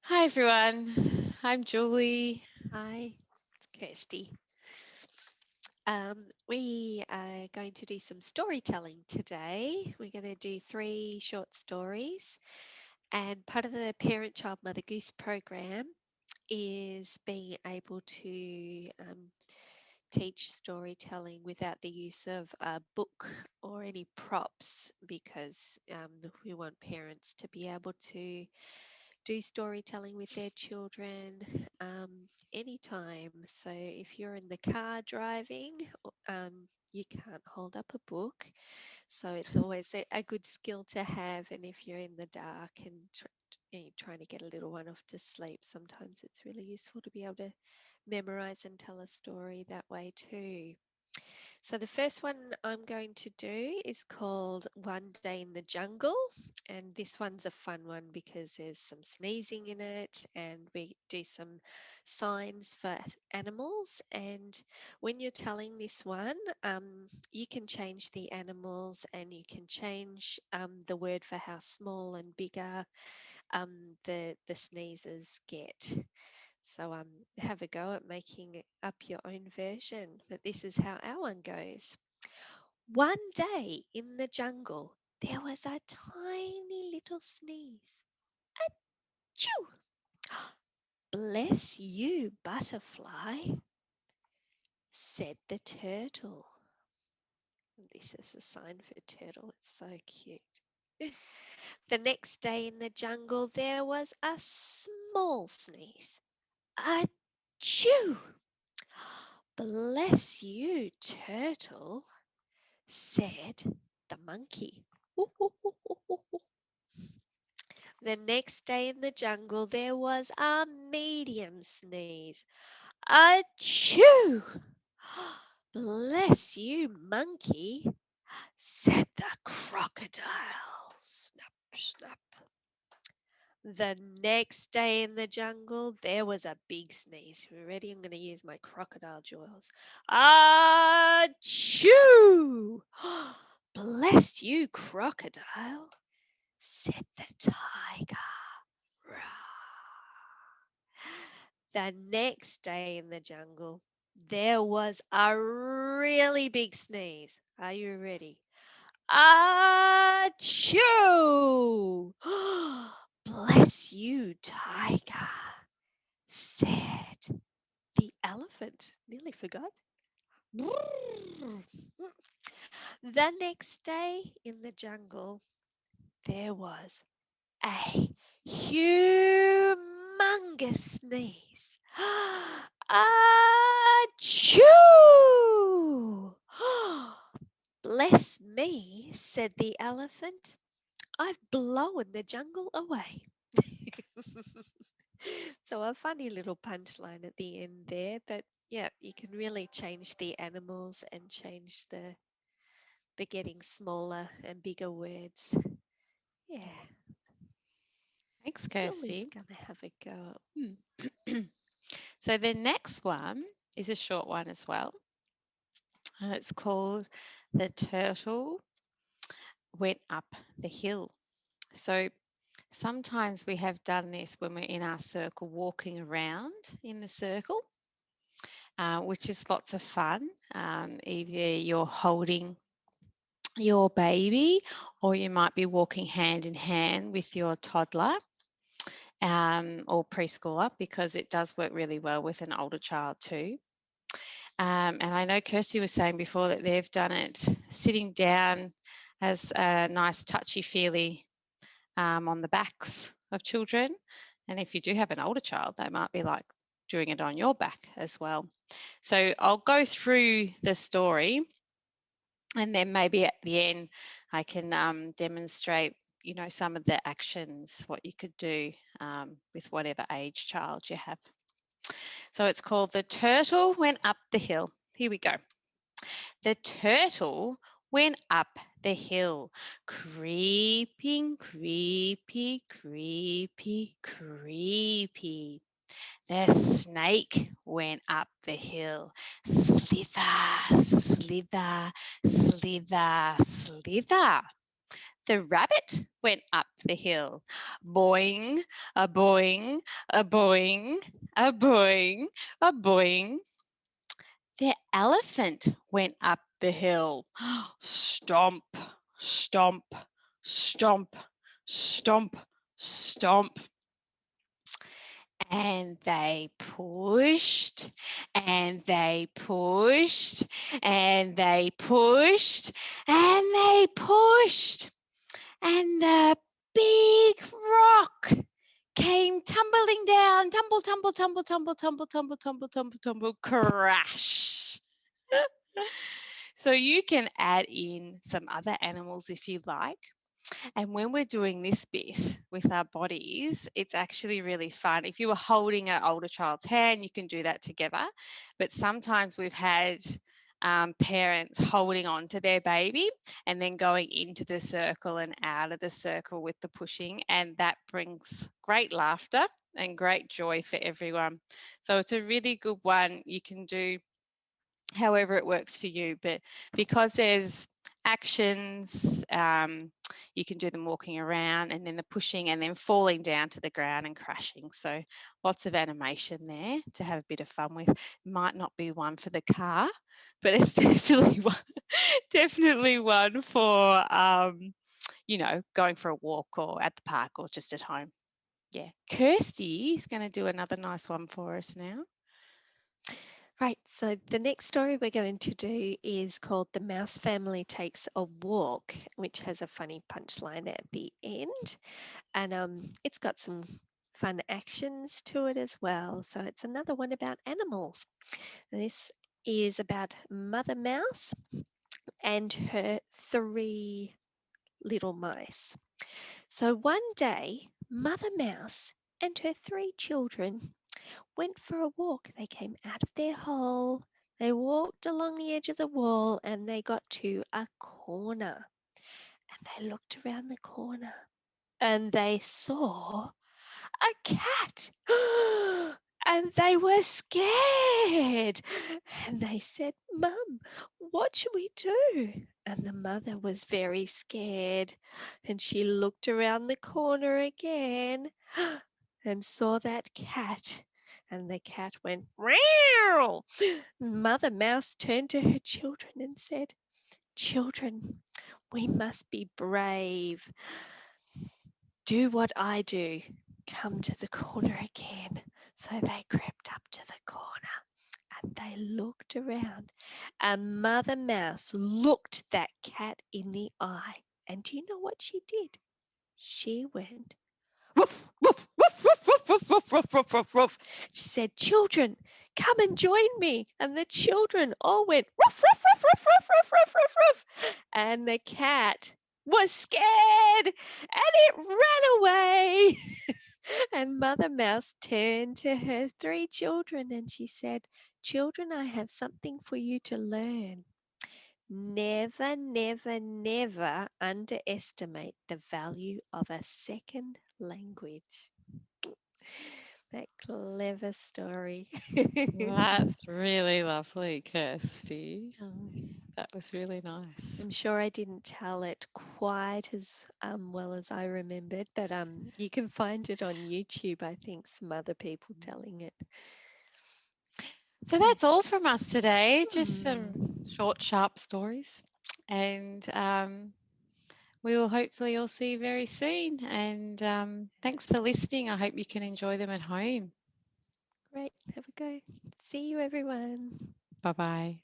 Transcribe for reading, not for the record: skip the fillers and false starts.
Hi everyone, I'm Julie. Hi, it's Kirsty. We are going to do some storytelling today. We're going to do three short stories, and part of the Parent Child Mother Goose program is being able to teach storytelling without the use of a book or any props because we want parents to be able to do storytelling with their children anytime. So if you're in the car driving, you can't hold up a book. So it's always a good skill to have. And if you're in the dark and trying to get a little one off to sleep, sometimes it's really useful to be able to memorize and tell a story that way too. So the first one I'm going to do is called One Day in the Jungle. And this one's a fun one because there's some sneezing in it and we do some signs for animals. And when you're telling this one, you can change the animals and you can change the word for how small and bigger the sneezes get. So have a go at making up your own version, but this is how our one goes. One day in the jungle, there was a tiny little sneeze. Achoo! Bless you, butterfly, said the turtle. This is a sign for turtle. It's so cute. The next day in the jungle, there was a small sneeze. Achoo! Bless you, turtle, said the monkey. The next day in the jungle, there was a medium sneeze. Achoo! Bless you, monkey, said the crocodile. Snap, snap. The next day in the jungle, there was a big sneeze. You ready? I'm going to use my crocodile jaws. Achoo! Bless you, crocodile, said the tiger. The next day in the jungle, there was a really big sneeze. Are you ready? Achoo! Bless you, tiger, said the elephant. Nearly forgot. The next day in the jungle, there was a humongous sneeze. Achoo! Bless me, said the elephant. I've blown the jungle away. So a funny little punchline at the end there, but yeah, you can really change the animals and change the getting smaller and bigger words. Yeah, Thanks, Julie's Kirsty. gonna have a go. So the next one is a short one as well. And it's called The Turtle Went Up the Hill. So sometimes we have done this when we're in our circle, walking around in the circle, which is lots of fun. Either you're holding your baby or you might be walking hand in hand with your toddler or preschooler, because it does work really well with an older child too. And I know Kirsty was saying before that they've done it sitting down as a nice touchy-feely on the backs of children. And if you do have an older child, they might be like doing it on your back as well. So I'll go through the story, and then maybe at the end I can demonstrate, some of the actions, what you could do with whatever age child you have. So it's called The Turtle Went Up the Hill. Here we go. The turtle went up the hill, creeping, creepy, creepy, creepy. The snake went up the hill, slither, slither, slither, slither. The rabbit went up the hill. Boing, a boing, a boing, a boing, a boing. The elephant went up the hill. Stomp, stomp, stomp, stomp, stomp. And they pushed, and they pushed, and they pushed, and they pushed. And the big rock came tumbling down, tumble, tumble, tumble, tumble, tumble, tumble, tumble, tumble, tumble, crash. So you can add in some other animals if you like. And when we're doing this bit with our bodies, it's actually really fun. If you were holding an older child's hand, you can do that together. But sometimes we've had parents holding on to their baby and then going into the circle and out of the circle with the pushing. And that brings great laughter and great joy for everyone. So it's a really good one. You can do however it works for you, but because there's actions, you can do them walking around and then the pushing and then falling down to the ground and crashing. So lots of animation there to have a bit of fun with. Might not be one for the car, but it's definitely one for you know, going for a walk or at the park or just at home. Yeah, Kirsty is going to do another nice one for us now. Right, so the next story we're going to do is called The Mouse Family Takes a Walk, which has a funny punchline at the end. And it's got some fun actions to it as well. So it's another one about animals. This is about Mother Mouse and her 3 little mice. So one day, Mother Mouse and her 3 children went for a walk. They came out of their hole, they walked along the edge of the wall, and they got to a corner. And they looked around the corner and they saw a cat. And they were scared. And they said, Mum, what should we do? And the mother was very scared. And she looked around the corner again and saw that cat. And the cat went, meow. Mother Mouse turned to her children and said, Children, we must be brave. Do what I do. Come to the corner again. So they crept up to the corner and they looked around. And Mother Mouse looked that cat in the eye. And do you know what she did? She went, woof, woof, woof, woof, woof, woof, woof, woof, woof, woof, woof. She said, Children, come and join me. And the children all went, woof, woof, woof, woof, woof, woof, woof, woof, woof. And the cat was scared and it ran away. And Mother Mouse turned to her 3 children and she said, Children, I have something for you to learn. Never, never, never underestimate the value of a second language. That clever story. That's really lovely, Kirsty. That was really nice. I'm sure I didn't tell it quite as well as I remembered, but you can find it on YouTube, I think, some other people telling it. So that's all from us today, just some short, sharp stories. And we will hopefully all see you very soon. And thanks for listening. I hope you can enjoy them at home. Great. Have a go. See you, everyone. Bye-bye.